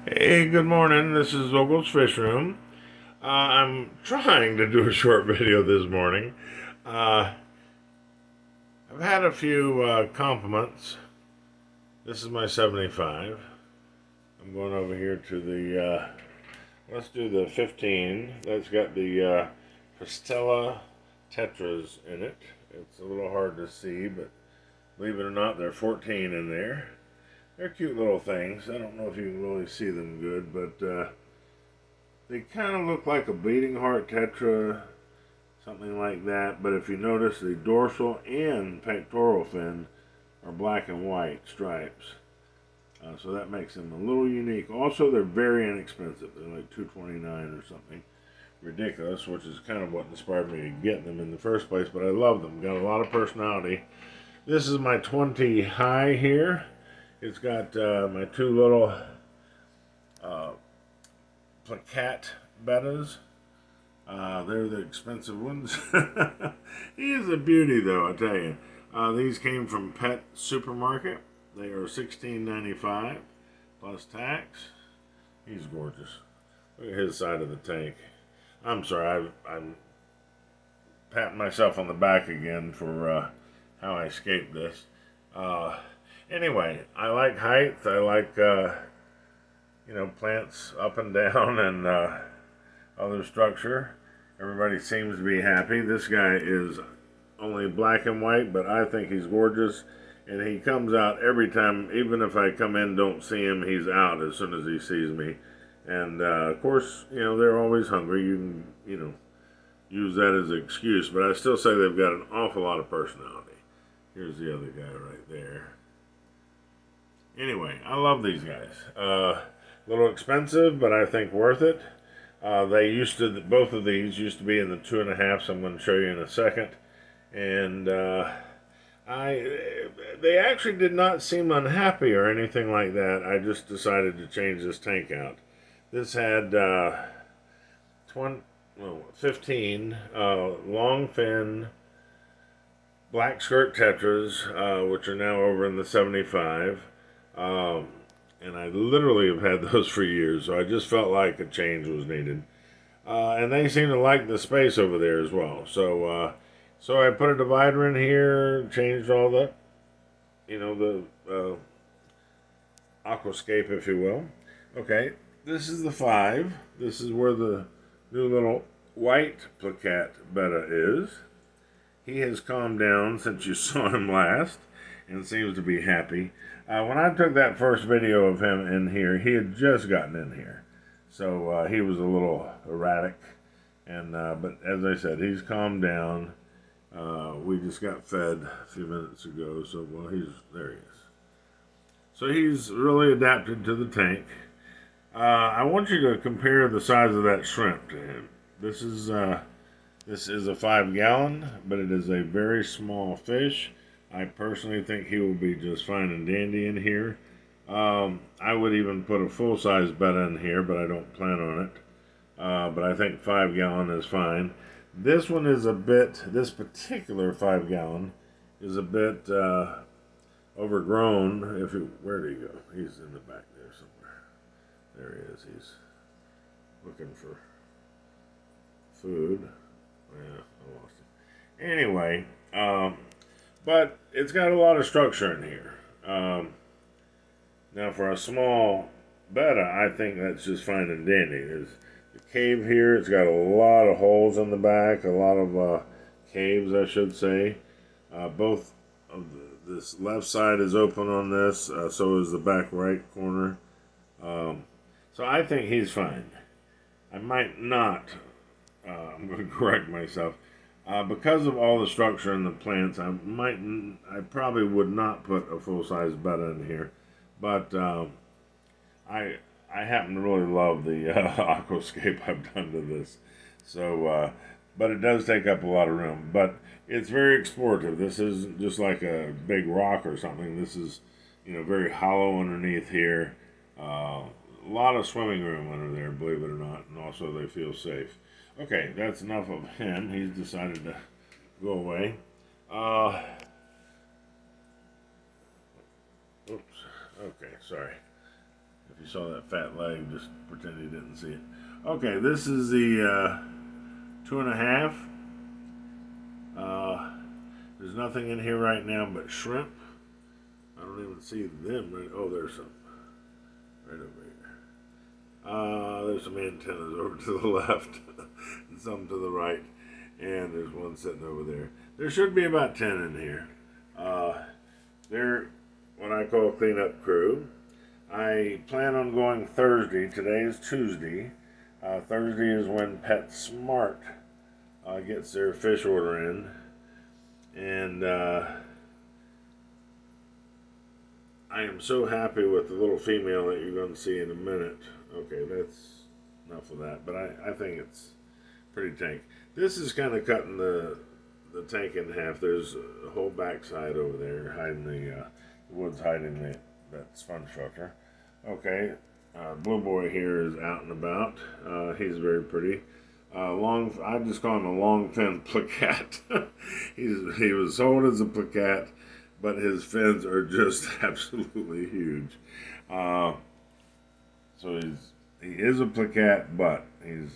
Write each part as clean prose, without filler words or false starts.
Hey, good morning. This is Vogel's Fish Room. I'm trying to do a short video this morning. Uh, I've had a few compliments. This is my 75. I'm going over here to let's do the 15. That's got the Pastella Tetras in it. It's a little hard to see, but believe it or not, there are 14 in there. They're cute little things. I don't know if you can really see them good, but they kind of look like a bleeding heart tetra, something like that. But if you notice, the dorsal and pectoral fin are black and white stripes. So that makes them a little unique. Also, they're very inexpensive. They're like $2.29 or something ridiculous, which is kind of what inspired me to get them in the first place. But I love them. Got a lot of personality. This is my 20 high here. It's got my two little uh, placat bettas. They're the expensive ones. He is a beauty, though, I tell you. These came from Pet Supermarket. They are $16.95 plus tax. He's gorgeous. Look at his side of the tank. I'm sorry, I'm patting myself on the back again for how I escaped this. Uh, anyway, I like height. I like plants up and down and other structure. Everybody seems to be happy. This guy is only black and white, but I think he's gorgeous. And he comes out every time, even if I come in, don't see him, he's out as soon as he sees me. And of course, they're always hungry. You can, use that as an excuse, but I still say they've got an awful lot of personality. Here's the other guy right there. Anyway, I love these guys. A little expensive, but I think worth it. Both of these used to be in the 2.5s. I'm going to show you in a second. And they actually did not seem unhappy or anything like that. I just decided to change this tank out. This had 15 long fin black skirt tetras, which are now over in the 75. Um, and I literally have had those for years, so I just felt like a change was needed. And they seem to like the space over there as well. So I put a divider in here, changed all the aquascape, if you will. Okay, this is the 5. This is where the new little white placat betta is. He has calmed down since you saw him last and seems to be happy. When I took that first video of him in here, he had just gotten in here. So he was a little erratic. But as I said, he's calmed down. We just got fed a few minutes ago. So, there he is. So he's really adapted to the tank. I want you to compare the size of that shrimp to him. This is a 5 gallon, but it is a very small fish. I personally think he will be just fine and dandy in here. I would even put a full-size betta in here, but I don't plan on it. But I think 5 gallon is fine. This particular 5 gallon is a bit overgrown. Where did he go? He's in the back there somewhere. There he is. He's looking for food. Yeah, I lost it. Anyway, but it's got a lot of structure in here. Now, for a small betta, I think that's just fine and dandy. There's the cave here. It's got a lot of holes in the back, a lot of caves, I should say. Both of this left side is open on this, so is the back right corner. So I think he's fine. I might not. I'm going to correct myself. Because of all the structure in the plants, I probably would not put a full-size betta in here. But I happen to really love the aquascape I've done to this. So, but it does take up a lot of room. But it's very explorative. This isn't just like a big rock or something. This is, very hollow underneath here. A lot of swimming room under there, believe it or not, and also they feel safe. Okay, that's enough of him. He's decided to go away. Oops. Okay, sorry. If you saw that fat leg, just pretend you didn't see it. Okay, this is the 2.5. There's nothing in here right now but shrimp. I don't even see them. Right? Oh, there's some right over here. There's some antennas over to the left and some to the right. And there's one sitting over there. There should be about 10 in here. They're what I call cleanup crew. I plan on going Thursday. Today is Tuesday. Thursday is when PetSmart gets their fish order in. And I am so happy with the little female that you're going to see in a minute. Okay, that's enough of that. But I think it's pretty tank. This is kind of cutting the tank in half. There's a whole backside over there hiding the woods, hiding that sponge filter. Okay, Blue Boy here is out and about. He's very pretty. I just call him a long fin placat. He was sold as a placat, but his fins are just absolutely huge. So he is a placat, but he's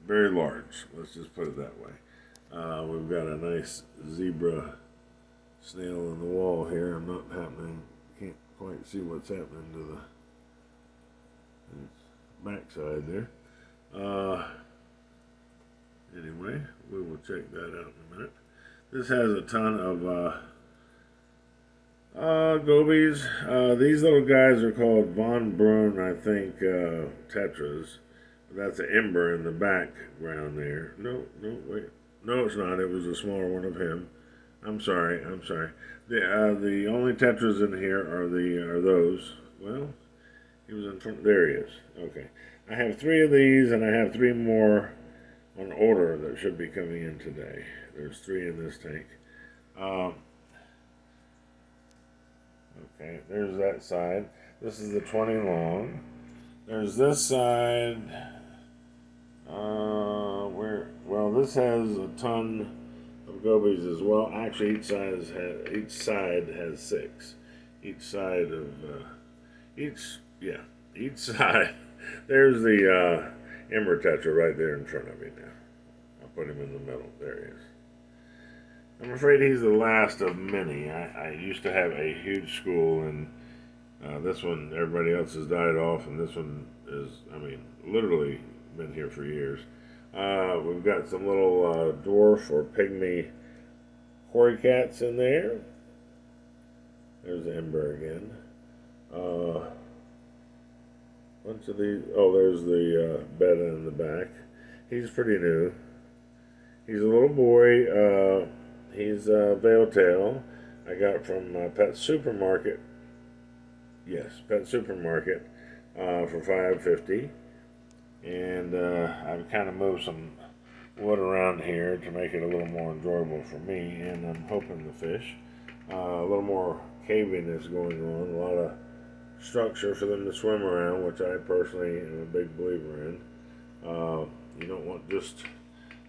very large. Let's just put it that way. We've got a nice zebra snail on the wall here. Can't quite see what's happening to the backside there. Anyway, we will check that out in a minute. This has a ton of gobies. These little guys are called Von Brun, I think, tetras. That's an ember in the background there. No, wait. No, it's not. It was a smaller one of him. I'm sorry. The only tetras in here are those. Well, he was in front. There he is. Okay. I have 3 of these, and I have 3 more on order that should be coming in today. There's 3 in this tank. Okay, there's that side. This is the 20 long. There's this side. This has a ton of gobies as well. Actually, each side has 6. Each side. There's the Ember Tetra right there in front of me now. I'll put him in the middle. There he is. I'm afraid he's the last of many. I used to have a huge school, and this one, everybody else has died off, and this one is, literally been here for years. We've got some little dwarf or pygmy quarry cats in there. There's Ember again. Bunch of these. Oh, there's the betta in the back. He's pretty new. He's a little boy. He's a veil-tail. I got from Pet Supermarket. Yes, Pet Supermarket for $5.50. And I've kind of moved some wood around here to make it a little more enjoyable for me. And I'm hoping the fish. A little more caviness going on. A lot of structure for them to swim around, which I personally am a big believer in. You don't want just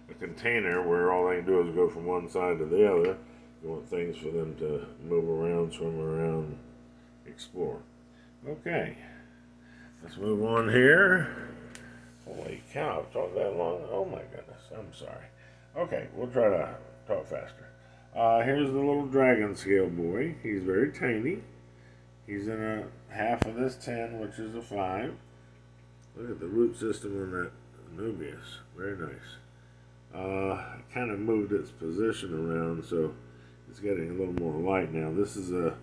a container where all they can do is go from one side to the other. You want things for them to move around, swim around, explore. Okay, let's move on here. Holy cow, I've talked that long. Oh my goodness, I'm sorry. Okay, we'll try to talk faster. Here's the little dragon scale boy. He's very tiny. He's in a half of this 10, which is a 5. Look at the root system on that Anubias. Very nice. Kind of moved its position around, so it's getting a little more light now. This is a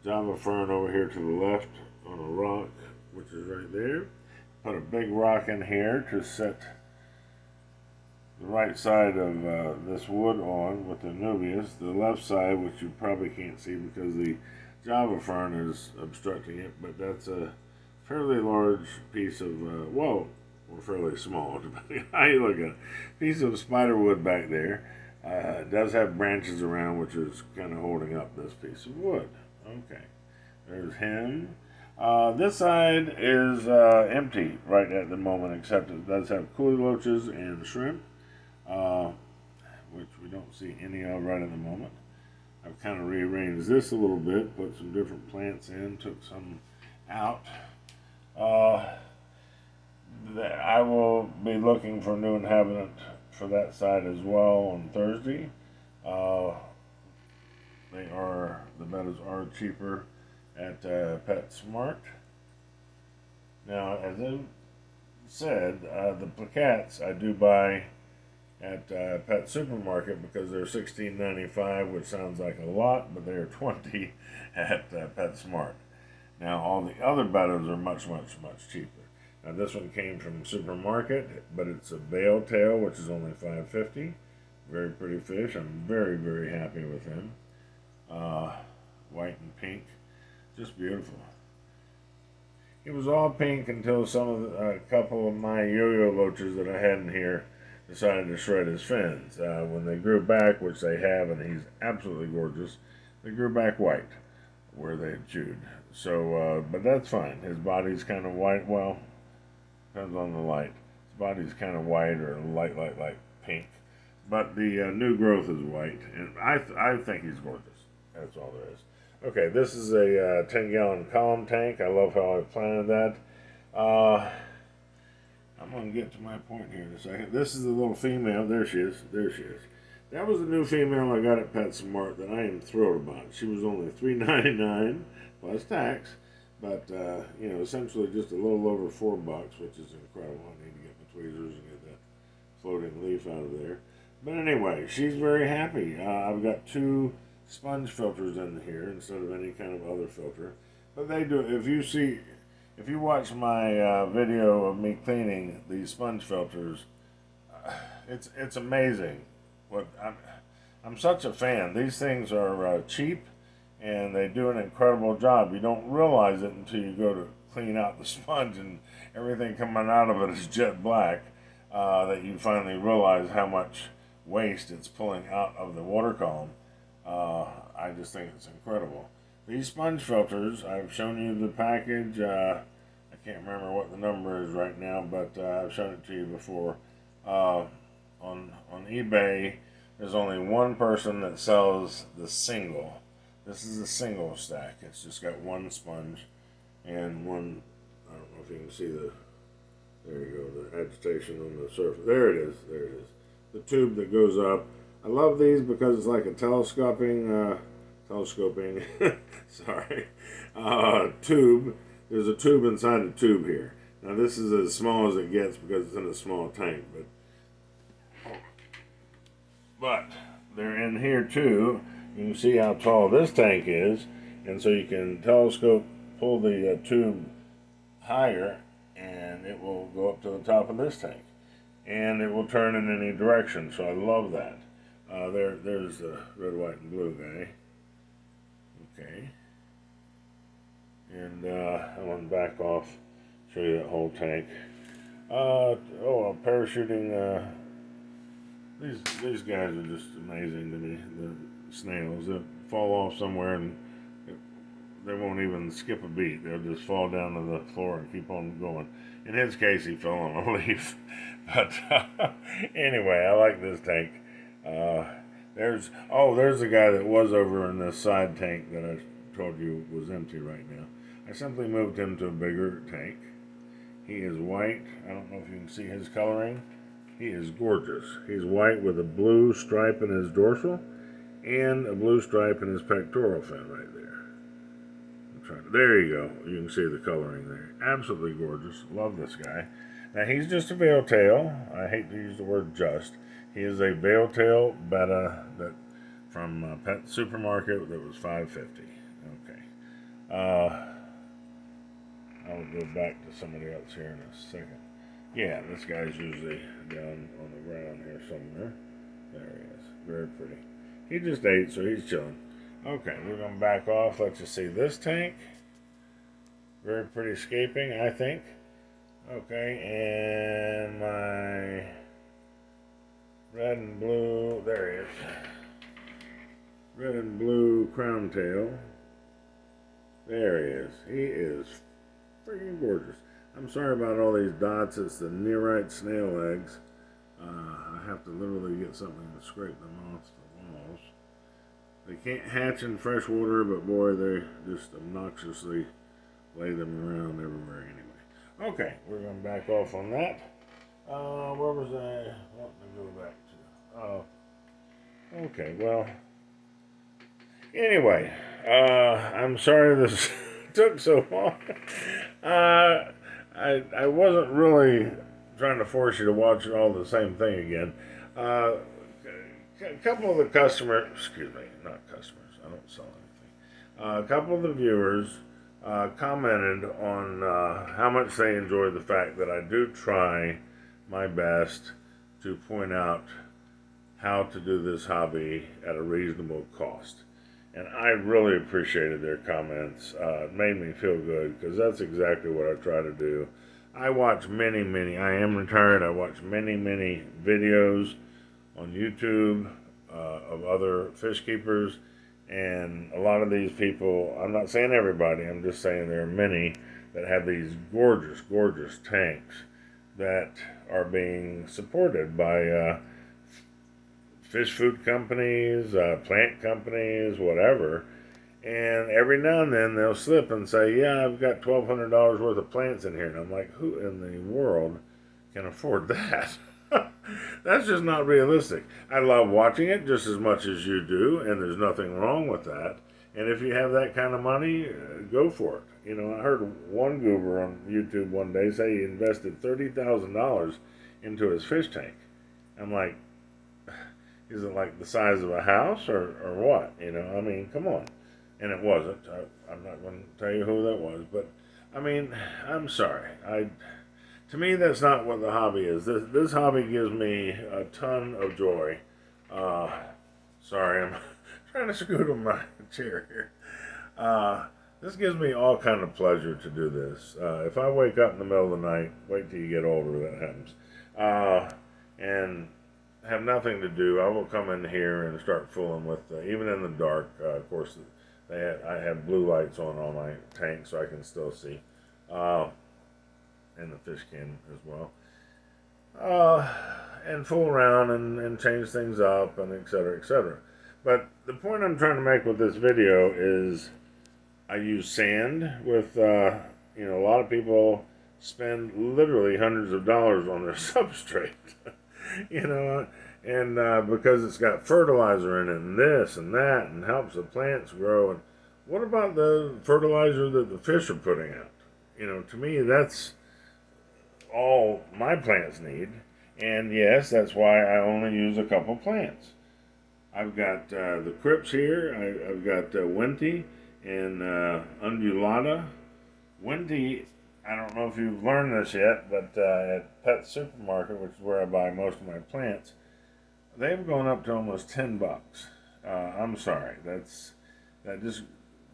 Java fern over here to the left on a rock, which is right there. Put a big rock in here to set the right side of this wood on with the Anubias. The left side, which you probably can't see because the Java fern is obstructing it, but that's a fairly large piece of, or fairly small, depending on how you look at it. Piece of spider wood back there. It does have branches around, which is kind of holding up this piece of wood. Okay, there's him. This side is empty right at the moment, except it does have coolie loaches and shrimp, which we don't see any of right at the moment. I've kind of rearranged this a little bit, put some different plants in, took some out. Uh, I will be looking for a new inhabitant for that side as well on Thursday. Uh, the meadows are cheaper at PetSmart. Now, as I said, the plaquettes I do buy at Pet Supermarket because they're $16.95, which sounds like a lot, but they are $20 at PetSmart. Now, all the other meadows are much, much, much cheaper. Now, this one came from Supermarket, but it's a veil tail, which is only $5.50. Very pretty fish. I'm very, very happy with him. White and pink, just beautiful. He was all pink until a couple of my yo-yo loaches that I had in here decided to shred his fins. When they grew back, which they have, and he's absolutely gorgeous, they grew back white where they had chewed. So, but that's fine. His body's kind of white. Well, depends on the light. His body's kind of white or light pink. But the new growth is white, and I think he's gorgeous. That's all there is. Okay, this is a 10-gallon column tank. I love how I planted that. I'm going to get to my point here in a second. This is the little female. There she is. There she is. That was the new female I got at PetSmart that I am thrilled about. She was only $3.99 plus tax, but essentially just a little over $4, which is incredible. I need to get my tweezers and get that floating leaf out of there. But anyway, she's very happy. I've got 2 sponge filters in here instead of any kind of other filter. But they do. If you watch my video of me cleaning these sponge filters, it's amazing. I'm such a fan. These things are cheap, and they do an incredible job. You don't realize it until you go to clean out the sponge and everything coming out of it is jet black. That you finally realize how much waste it's pulling out of the water column. I just think it's incredible. These sponge filters, I've shown you the package. I can't remember what the number is right now, but I've shown it to you before. On eBay, there's only one person that sells the single. This is a single stack. It's just got one sponge and one. I don't know if you can see there you go, the agitation on the surface. There it is. There it is. The tube that goes up. I love these because it's like a telescoping, sorry, tube. There's a tube inside a tube here. Now this is as small as it gets because it's in a small tank, but they're in here too. You can see how tall this tank is, and so you can pull the tube higher, and it will go up to the top of this tank, and it will turn in any direction. So I love that. There's the red, white, and blue guy. Okay. And I'm going to back off, show you that whole tank. I'm parachuting. These guys are just amazing to me. The snails that fall off somewhere and they won't even skip a beat. They'll just fall down to the floor and keep on going. In his case, he fell on a leaf. But anyway, I like this tank. There's the guy that was over in this side tank that I told you was empty right now. I simply moved him to a bigger tank. He is white. I don't know if you can see his coloring. He is gorgeous. He's white with a blue stripe in his dorsal and a blue stripe in his pectoral fin right there. There you go. You can see the coloring there. Absolutely gorgeous. Love this guy. Now he's just a veil tail. I hate to use the word just. He is a veil tail betta from Pet Supermarket that was $5.50. Okay. I'll go back to somebody else here in a second. Yeah, this guy's usually down on the ground here somewhere. There he is. Very pretty. He just ate, so he's chilling. Okay, we're going to back off. Let you see this tank. Very pretty escaping, I think. Okay, and my red and blue, there he is. Red and blue crown tail. There he is. He is freaking gorgeous. I'm sorry about all these dots. It's the nearite snail eggs. I have to literally get something to scrape them off the walls. They can't hatch in fresh water, but boy, they're just obnoxiously lay them around everywhere anyway. Okay, we're going to back off on that. Where was I wanting to go back to? Okay, well, anyway, I'm sorry this took so long. I wasn't really trying to force you to watch all the same thing again. A couple of the customers, excuse me, not customers, I don't sell anything. A couple of the viewers commented on how much they enjoy the fact that I do try my best to point out how to do this hobby at a reasonable cost. And I really appreciated their comments. It made me feel good because that's exactly what I try to do. I watch many, I am retired, I watch many videos on YouTube of other fish keepers. And a lot of these people, I'm not saying everybody, I'm just saying there are many that have these gorgeous tanks that are being supported by fish food companies, plant companies, whatever. And every now and then they'll slip and say, yeah, I've got $1,200 worth of plants in here. And I'm like, who in the world can afford that? That's just not realistic. I love watching it just as much as you do, and there's nothing wrong with that. And if you have that kind of money, go for it. You know, I heard one goober on YouTube one day say he invested $30,000 into his fish tank. I'm like, is it like the size of a house or what? You know, I mean, come on. And it wasn't. I'm not going to tell you who that was, but I mean, I'm sorry. To me, that's not what the hobby is. This hobby gives me a ton of joy. Sorry, I'm trying to scoot on my chair here. This gives me all kind of pleasure to do this. If I wake up in the middle of the night, wait till you get older, that happens, and have nothing to do, I will come in here and start fooling with, even in the dark. Of course, I have blue lights on all my tanks so I can still see, and the fish can as well. And fool around and change things up and etc. etc. But the point I'm trying to make with this video is I use sand with, a lot of people spend literally hundreds of dollars on their substrate, and because it's got fertilizer in it and this and that and helps the plants grow. And what about the fertilizer that the fish are putting out? To me, that's all my plants need. And yes, that's why I only use a couple plants. I've got the Crips here. I've got Wente and Undulata. Wente, I don't know if you've learned this yet, but at Pet Supermarket, which is where I buy most of my plants, they've gone up to almost $10. I'm sorry, that just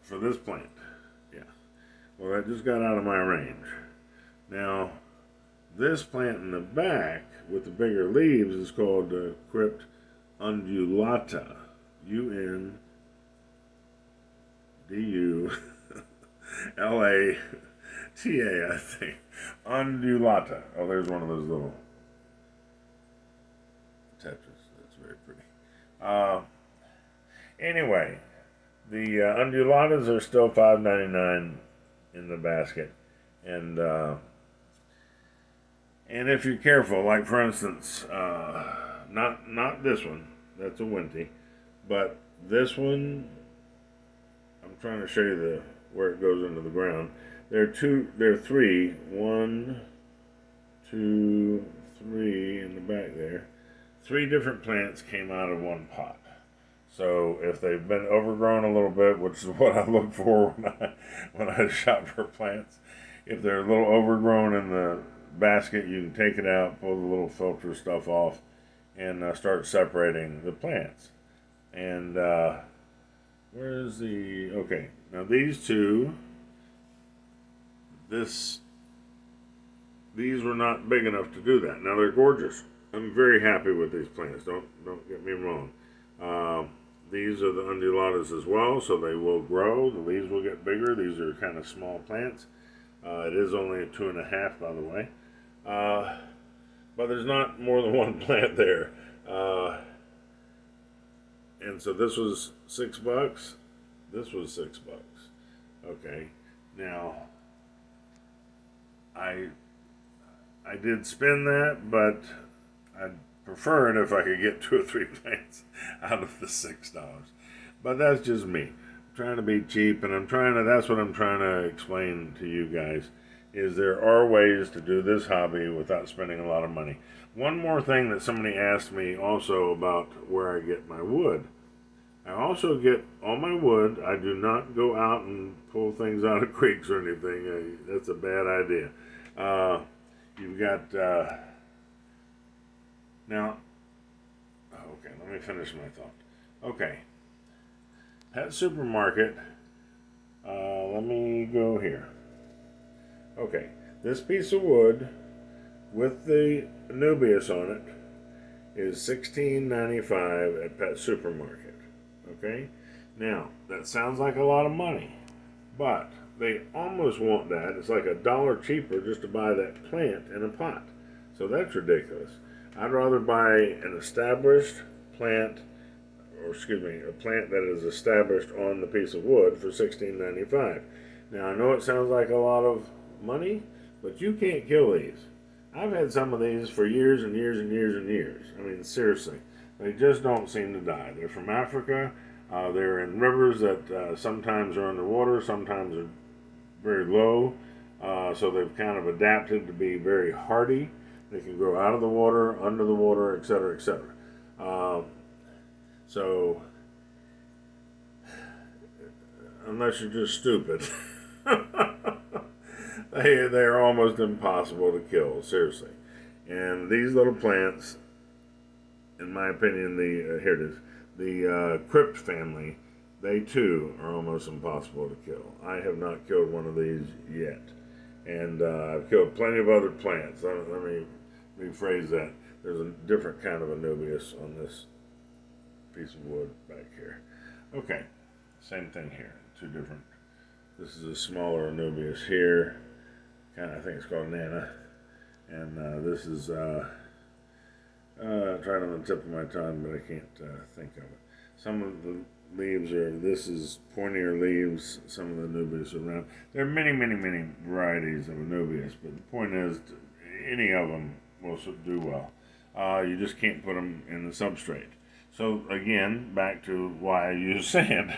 for this plant. Yeah. Well, that just got out of my range. Now, this plant in the back with the bigger leaves is called Crypt undulata. Undulata, I think. Undulata. Oh, there's one of those little tetras. That's very pretty. Anyway, the undulatas are still $5.99 in the basket, and if you're careful, like for instance, not this one, that's a Wente, but this one, I'm trying to show you where it goes into the ground. There are three, 1, 2, 3 in the back there. 3 different plants came out of one pot. So if they've been overgrown a little bit, which is what I look for when I shop for plants, if they're a little overgrown in the basket, you can take it out, pull the little filter stuff off, and start separating the plants. And where's okay, now these two, these were not big enough to do that. Now they're gorgeous. I'm very happy with these plants, don't get me wrong. These are the undulatas as well, so they will grow. The leaves will get bigger. These are kind of small plants. It is only a 2.5, by the way. But there's not more than one plant there. And so this was $6. This was $6. Okay. Now, I did spend that, but I'd prefer it if I could get 2 or 3 plants out of the $6. But that's just me. I'm trying to be cheap, and that's what I'm trying to explain to you guys, is there are ways to do this hobby without spending a lot of money. One more thing that somebody asked me also about where I get my wood. I also get all my wood. I do not go out and pull things out of creeks or anything. That's a bad idea. You've got, now, okay, let me finish my thought. Okay, Pet Supermarket, let me go here. Okay, this piece of wood with the Anubias on it is $16.95 at Pet Supermarket. Okay, now that sounds like a lot of money, but they almost want that. It's like $1 cheaper just to buy that plant in a pot. So that's ridiculous. I'd rather buy an established plant, or excuse me, a plant that is established on the piece of wood for $16.95. Now I know it sounds like a lot of money, but you can't kill these. I've had some of these for years and years and years and years. I mean, seriously, they just don't seem to die. They're from Africa. They're in rivers that sometimes are underwater, sometimes are very low. So they've kind of adapted to be very hardy. They can grow out of the water, under the water, etc., etc. So, unless you're just stupid, they're almost impossible to kill, seriously. And these little plants, in my opinion, here it is, the crypt family, they too are almost impossible to kill. I have not killed one of these yet. And I've killed plenty of other plants. Let me rephrase that. There's a different kind of Anubias on this piece of wood back here. Okay, same thing here. Two different. This is a smaller Anubias here. I think it's called Nana. And this is tried on the tip of my tongue, but I can't think of it. Some of the leaves this is pointier leaves, some of the Anubias are round. There are many, many, many varieties of Anubias, but the point is, any of them will do well. You just can't put them in the substrate. So again, back to why I use sand.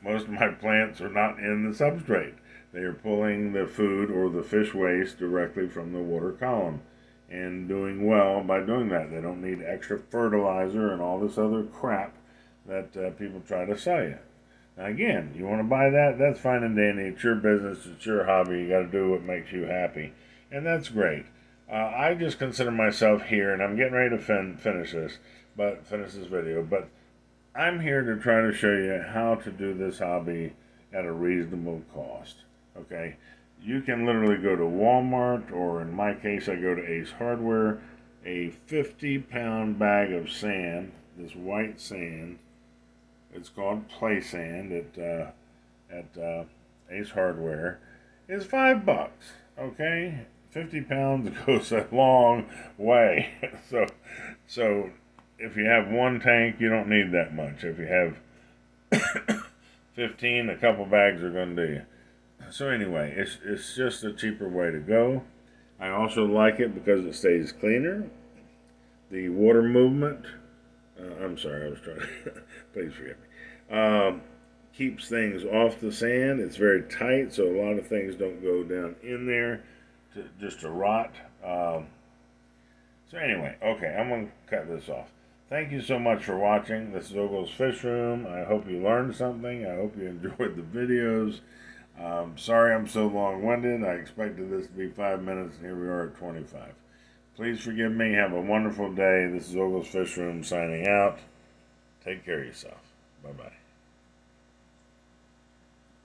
Most of my plants are not in the substrate. They are pulling the food or the fish waste directly from the water column and doing well by doing that. They don't need extra fertilizer and all this other crap that people try to sell you. Now again, you want to buy that, that's fine and dandy. It's your business, it's your hobby. You got to do what makes you happy, and that's great. I just consider myself here, and I'm getting ready to finish this video, but I'm here to try to show you how to do this hobby at a reasonable cost. Okay, you can literally go to Walmart, or in my case, I go to Ace Hardware. A 50-pound bag of sand, this white sand, it's called play sand at Ace Hardware, is $5. Okay, 50 pounds goes a long way. So if you have one tank, you don't need that much. If you have 15, a couple bags are going to do you. So anyway, it's just a cheaper way to go. I also like it because it stays cleaner. The water movement, I'm sorry, I was trying to, please forgive me, keeps things off the sand. It's very tight, so a lot of things don't go down in there just to rot. So anyway, okay, I'm going to cut this off. Thank you so much for watching. This is Ogle's Fish Room. I hope you learned something. I hope you enjoyed the videos. Sorry I'm so long-winded. I expected this to be 5 minutes, and here we are at 25. Please forgive me. Have a wonderful day. This is Ogle's Fish Room signing out. Take care of yourself. Bye-bye.